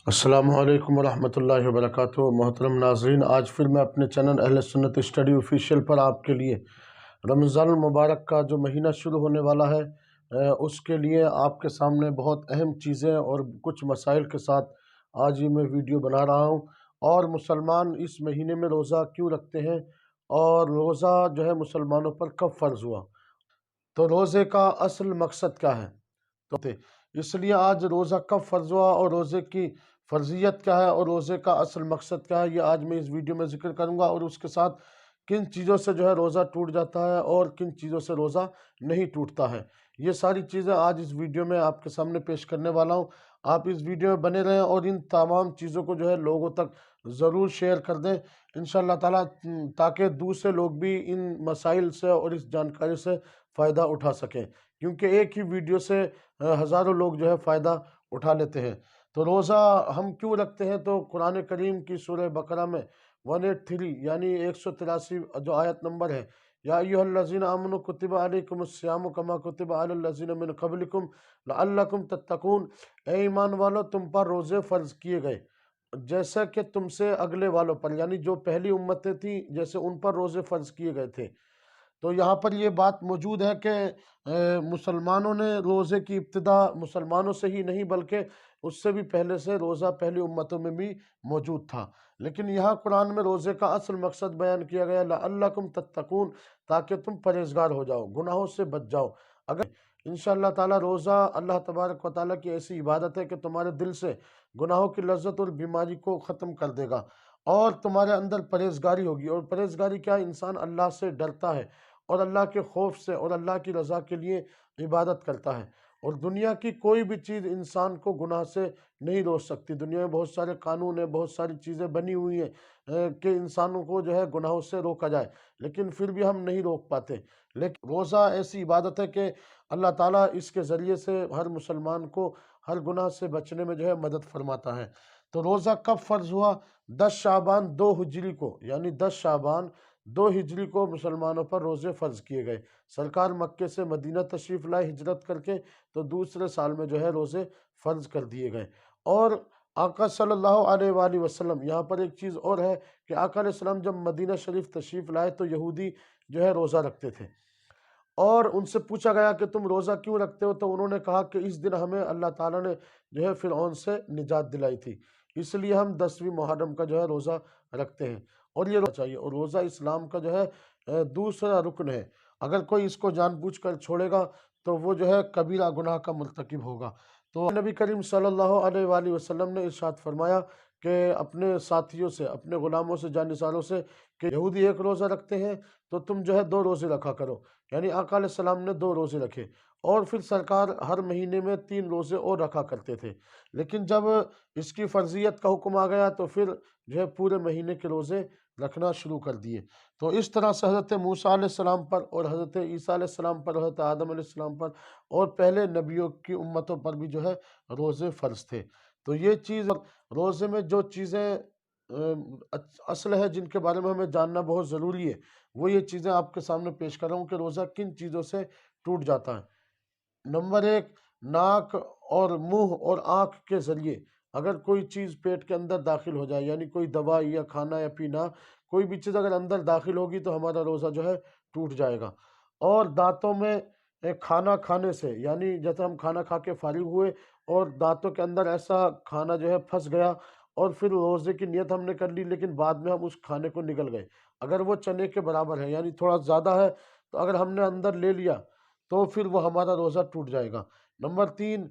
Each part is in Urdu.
السلام علیکم ورحمۃ اللہ وبرکاتہ۔ محترم ناظرین، آج پھر میں اپنے چینل اہل سنت اسٹڈی آفیشیل پر آپ کے لیے رمضان المبارک کا جو مہینہ شروع ہونے والا ہے اس کے لیے آپ کے سامنے بہت اہم چیزیں اور کچھ مسائل کے ساتھ آج یہ میں ویڈیو بنا رہا ہوں۔ اور مسلمان اس مہینے میں روزہ کیوں رکھتے ہیں اور روزہ جو ہے مسلمانوں پر کب فرض ہوا، تو روزے کا اصل مقصد کیا ہے، تو اس لیے آج روزہ کب فرض ہوا اور روزے کی فرضیت کیا ہے اور روزے کا اصل مقصد کیا ہے، یہ آج میں اس ویڈیو میں ذکر کروں گا، اور اس کے ساتھ کن چیزوں سے جو ہے روزہ ٹوٹ جاتا ہے اور کن چیزوں سے روزہ نہیں ٹوٹتا ہے۔ یہ ساری چیزیں آج اس ویڈیو میں آپ کے سامنے پیش کرنے والا ہوں۔ آپ اس ویڈیو میں بنے رہیں اور ان تمام چیزوں کو جو ہے لوگوں تک ضرور شیئر کر دیں انشاءاللہ تعالیٰ، تاکہ دوسرے لوگ بھی ان مسائل سے اور اس جانکاری سے فائدہ اٹھا سکیں، کیونکہ ایک ہی ویڈیو سے ہزاروں لوگ جو ہے فائدہ اٹھا لیتے ہیں۔ تو روزہ ہم کیوں رکھتے ہیں، تو قرآن کریم کی سورہ بقرہ میں 183 یعنی 183 جو آیت نمبر ہے، یا ایھا الذین آمنوا کتب علیکم الصیام کما کتب علی الذین من قبلکم لعلکم تتقون، اے ایمان والو تم پر روزے فرض کیے گئے جیسا کہ تم سے اگلے والوں پر، یعنی جو پہلی امتیں تھیں جیسے ان پر روزے فرض کیے گئے تھے۔ تو یہاں پر یہ بات موجود ہے کہ مسلمانوں نے روزے کی ابتدا مسلمانوں سے ہی نہیں بلکہ اس سے بھی پہلے سے روزہ پہلی امتوں میں بھی موجود تھا، لیکن یہاں قرآن میں روزے کا اصل مقصد بیان کیا گیا لعلکم تتقون، تاکہ تم پرہیزگار ہو جاؤ، گناہوں سے بچ جاؤ۔ اگر انشاءاللہ تعالیٰ روزہ اللہ تبارک و تعالیٰ کی ایسی عبادت ہے کہ تمہارے دل سے گناہوں کی لذت اور بیماری کو ختم کر دے گا، اور تمہارے اندر پرہیزگاری ہوگی، اور پرہیزگاری کیا، انسان اللہ سے ڈرتا ہے اور اللہ کے خوف سے اور اللہ کی رضا کے لیے عبادت کرتا ہے، اور دنیا کی کوئی بھی چیز انسان کو گناہ سے نہیں روک سکتی۔ دنیا میں بہت سارے قانون ہیں، بہت ساری چیزیں بنی ہوئی ہیں کہ انسانوں کو جو ہے گناہوں سے روکا جائے، لیکن پھر بھی ہم نہیں روک پاتے۔ لیکن روزہ ایسی عبادت ہے کہ اللہ تعالیٰ اس کے ذریعے سے ہر مسلمان کو ہر گناہ سے بچنے میں جو ہے مدد فرماتا ہے۔ تو روزہ کب فرض ہوا؟ 10 شعبان 2 ہجری کو، یعنی 10 شعبان 2 ہجری کو مسلمانوں پر روزے فرض کیے گئے۔ سرکار مکے سے مدینہ تشریف لائے ہجرت کر کے، تو دوسرے سال میں جو ہے روزے فرض کر دیے گئے۔ اور آقا صلی اللہ علیہ وآلہ وسلم، یہاں پر ایک چیز اور ہے کہ آقا علیہ السلام جب مدینہ شریف تشریف لائے تو یہودی جو ہے روزہ رکھتے تھے، اور ان سے پوچھا گیا کہ تم روزہ کیوں رکھتے ہو، تو انہوں نے کہا کہ اس دن ہمیں اللہ تعالیٰ نے جو ہے فرعون سے نجات دلائی تھی، اس لیے ہم 10ویں محرم کا جو ہے روزہ رکھتے ہیں، اور یہ روزہ چاہیے۔ اور روزہ اسلام کا جو ہے دوسرا رکن ہے، اگر کوئی اس کو جان بوجھ کر چھوڑے گا تو وہ جو ہے کبیرہ گناہ کا مرتکب ہوگا۔ تو نبی کریم صلی اللہ علیہ وآلہ وسلم نے ارشاد فرمایا کہ اپنے ساتھیوں سے، اپنے غلاموں سے، جانثاروں سے، کہ یہودی ایک روزہ رکھتے ہیں تو تم جو ہے 2 روزے رکھا کرو، یعنی آقا علیہ السلام نے 2 روزے رکھے، اور پھر سرکار ہر مہینے میں 3 روزے اور رکھا کرتے تھے، لیکن جب اس کی فرضیت کا حکم آ گیا تو پھر جو ہے پورے مہینے کے روزے رکھنا شروع کر دیے۔ تو اس طرح سے حضرت موسیٰ علیہ السلام پر اور حضرت عیسیٰ علیہ السلام پر، حضرت آدم علیہ السلام پر اور پہلے نبیوں کی امتوں پر بھی جو ہے روزے فرض تھے۔ تو یہ چیز، روزے میں جو چیزیں اصل ہے جن کے بارے میں ہمیں جاننا بہت ضروری ہے، وہ یہ چیزیں آپ کے سامنے پیش کر رہا ہوں کہ روزہ کن چیزوں سے ٹوٹ جاتا ہے۔ نمبر 1، ناک اور منہ اور آنکھ کے ذریعے اگر کوئی چیز پیٹ کے اندر داخل ہو جائے، یعنی کوئی دوائی یا کھانا یا پینا، کوئی بھی چیز اگر اندر داخل ہوگی تو ہمارا روزہ جو ہے ٹوٹ جائے گا۔ اور دانتوں میں کھانا کھانے سے، یعنی جیسے ہم کھانا کھا کے فارغ ہوئے اور دانتوں کے اندر ایسا کھانا جو ہے پھنس گیا، اور پھر روزے کی نیت ہم نے کر لی لیکن بعد میں ہم اس کھانے کو نگل گئے، اگر وہ چنے کے برابر ہے یعنی تھوڑا زیادہ ہے، تو اگر ہم نے اندر لے لیا تو پھر وہ ہمارا روزہ ٹوٹ جائے گا۔ نمبر 3،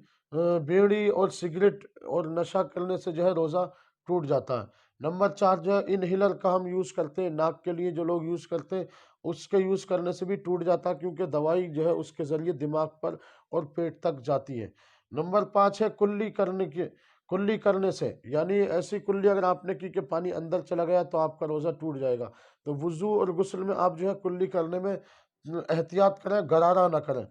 بیڑی اور سگریٹ اور نشہ کرنے سے جو ہے روزہ ٹوٹ جاتا ہے۔ نمبر 4 جو ہے انہیلر کا ہم یوز کرتے ہیں، ناک کے لیے جو لوگ یوز کرتے ہیں، اس کے یوز کرنے سے بھی ٹوٹ جاتا ہے، کیونکہ دوائی جو ہے اس کے ذریعے دماغ پر اور پیٹ تک جاتی ہے۔ نمبر 5 ہے کلی کرنے سے، یعنی ایسی کلی اگر آپ نے کی کہ پانی اندر چلا گیا تو آپ کا روزہ ٹوٹ جائے گا، تو وضو اور غسل میں آپ جو ہے کلی کرنے میں احتیاط کریں، غرارہ نہ کریں۔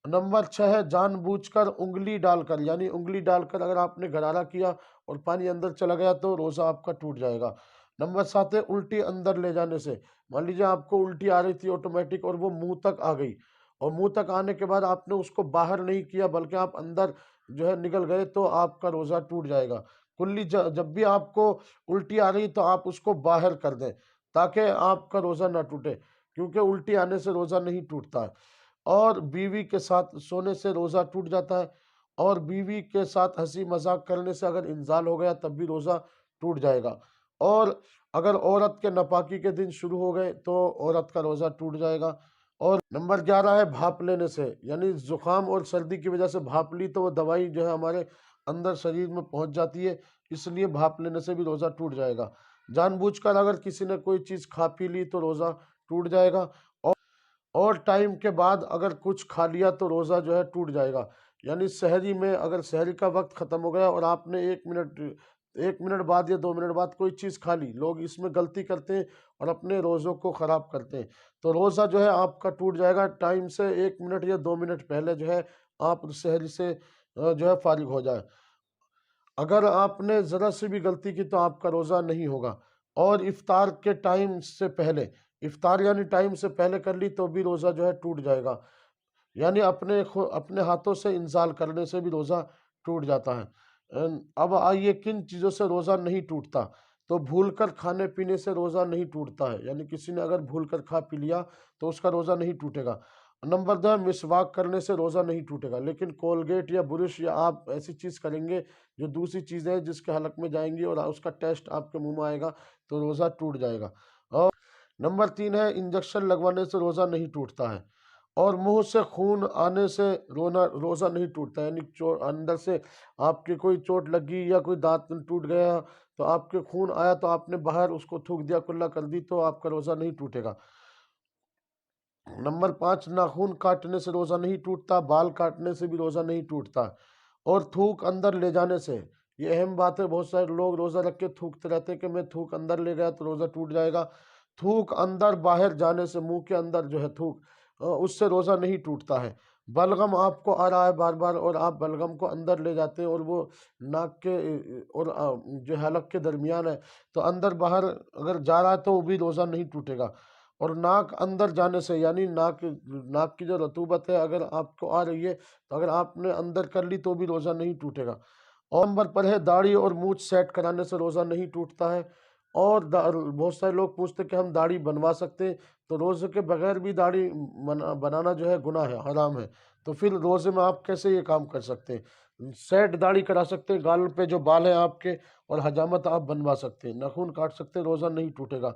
نمبر 6 ہے جان بوجھ کر انگلی ڈال کر، یعنی انگلی ڈال کر اگر آپ نے غرارہ کیا اور پانی اندر چلا گیا تو روزہ آپ کا ٹوٹ جائے گا۔ نمبر 7 ہے الٹی اندر لے جانے سے، مان لیجیے آپ کو الٹی آ رہی تھی آٹومیٹک اور وہ منہ تک آ گئی، اور منہ تک آنے کے بعد آپ نے اس کو باہر نہیں کیا بلکہ آپ اندر جو ہے نگل گئے، تو آپ کا روزہ ٹوٹ جائے گا۔ کلی جب بھی آپ کو الٹی آ رہی تو آپ اس کو باہر کر دیں تاکہ آپ کا روزہ نہ ٹوٹے، کیونکہ الٹی آنے سے روزہ نہیں ٹوٹتا ہے۔ اور بیوی کے ساتھ سونے سے روزہ ٹوٹ جاتا ہے، اور بیوی کے ساتھ ہنسی مذاق کرنے سے اگر انزال ہو گیا تب بھی روزہ ٹوٹ جائے گا۔ اور اگر عورت کے ناپاکی کے دن شروع ہو گئے تو عورت کا روزہ ٹوٹ جائے گا۔ اور نمبر 11 ہے بھاپ لینے سے، یعنی زکام اور سردی کی وجہ سے بھاپ لی تو وہ دوائی جو ہے ہمارے اندر شریر میں پہنچ جاتی ہے، اس لیے بھاپ لینے سے بھی روزہ ٹوٹ جائے گا۔ جان بوجھ کر اگر کسی نے کوئی چیز کھا پی لی تو روزہ ٹوٹ جائے گا۔ اور ٹائم کے بعد اگر کچھ کھا لیا تو روزہ جو ہے ٹوٹ جائے گا، یعنی سحری میں اگر سحری کا وقت ختم ہو گیا اور آپ نے ایک منٹ بعد یا 2 منٹ بعد کوئی چیز کھا لی، لوگ اس میں غلطی کرتے ہیں اور اپنے روزوں کو خراب کرتے ہیں، تو روزہ جو ہے آپ کا ٹوٹ جائے گا۔ ٹائم سے 1 منٹ یا 2 منٹ پہلے جو ہے آپ سحری سے جو ہے فارغ ہو جائے۔ اگر آپ نے ذرا سے بھی غلطی کی تو آپ کا روزہ نہیں ہوگا۔ اور افطار کے ٹائم سے پہلے، افطار یعنی ٹائم سے پہلے کر لی تو بھی روزہ جو ہے ٹوٹ جائے گا، یعنی اپنے ہاتھوں سے انزال کرنے سے بھی روزہ ٹوٹ جاتا ہے۔ اب آئیے کن چیزوں سے روزہ نہیں ٹوٹتا؟ تو بھول کر کھانے پینے سے روزہ نہیں ٹوٹتا ہے، یعنی کسی نے اگر بھول کر کھا پی لیا تو اس کا روزہ نہیں ٹوٹے گا۔ نمبر 2 ہے مسواک کرنے سے روزہ نہیں ٹوٹے گا، لیکن کولگیٹ یا برش یا آپ ایسی چیز کریں گے جو دوسری چیزیں ہیں جس کے حلق میں جائیں گی اور اس کا ٹیسٹ آپ کے منہ میں آئے گا تو روزہ ٹوٹ جائے گا۔ اور نمبر 3 ہے انجیکشن لگوانے سے روزہ نہیں ٹوٹتا ہے، اور منہ سے خون آنے سے روزہ نہیں ٹوٹتا، یعنی اندر سے آپ کی کوئی چوٹ لگی یا کوئی دانت ٹوٹ گیا تو آپ کے خون آیا تو آپ نے باہر اس کو تھوک دیا، کلا کر دی تو آپ کا روزہ نہیں ٹوٹے گا۔ نمبر 5 ناخون کاٹنے سے روزہ نہیں ٹوٹتا، بال کاٹنے سے بھی روزہ نہیں ٹوٹتا، اور تھوک اندر لے جانے سے، یہ اہم بات ہے، بہت سارے لوگ روزہ رکھ کے تھوکتے رہتے ہیں کہ میں تھوک اندر لے گیا تو روزہ ٹوٹ جائے گا۔ تھوک اندر باہر جانے سے، منہ کے اندر جو ہے تھوک، اس سے روزہ نہیں ٹوٹتا ہے۔ بلغم آپ کو آ رہا ہے بار بار اور آپ بلغم کو اندر لے جاتے ہیں اور وہ ناک کے اور جو حلق کے درمیان ہے تو اندر باہر اگر جا رہا ہے تو وہ بھی روزہ نہیں ٹوٹے گا۔ اور ناک اندر جانے سے، یعنی ناک کی جو رطوبت ہے اگر آپ کو آ رہی ہے تو اگر آپ نے اندر کر لی تو بھی روزہ نہیں ٹوٹے گا۔ اور نمبر پر ہے داڑھی اور مونچھ سیٹ کرانے سے روزہ نہیں ٹوٹتا ہے۔ اور بہت سارے لوگ پوچھتے کہ ہم داڑھی بنوا سکتے ہیں، تو روزے کے بغیر بھی داڑھی بنانا جو ہے گناہ ہے، حرام ہے، تو پھر روزے میں آپ کیسے یہ کام کر سکتے ہیں؟ سیٹ داڑھی کرا سکتے ہیں، گال پہ جو بال ہیں آپ کے، اور حجامت آپ بنوا سکتے ہیں، ناخن کاٹ سکتے ہیں، روزہ نہیں ٹوٹے گا۔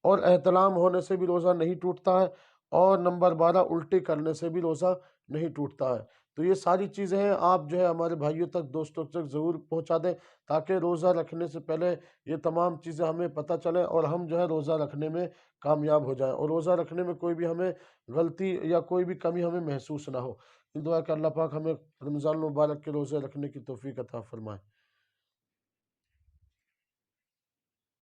اور احتلام ہونے سے بھی روزہ نہیں ٹوٹتا ہے۔ اور نمبر 12 الٹی کرنے سے بھی روزہ نہیں ٹوٹتا ہے۔ تو یہ ساری چیزیں ہیں، آپ جو ہے ہمارے بھائیوں تک، دوستوں تک ضرور پہنچا دیں تاکہ روزہ رکھنے سے پہلے یہ تمام چیزیں ہمیں پتہ چلیں اور ہم جو ہے روزہ رکھنے میں کامیاب ہو جائیں، اور روزہ رکھنے میں کوئی بھی ہمیں غلطی یا کوئی بھی کمی ہمیں محسوس نہ ہو۔ دعا کہ اللہ پاک ہمیں رمضان المبارک کے روزے رکھنے کی توفیق عطا فرمائے۔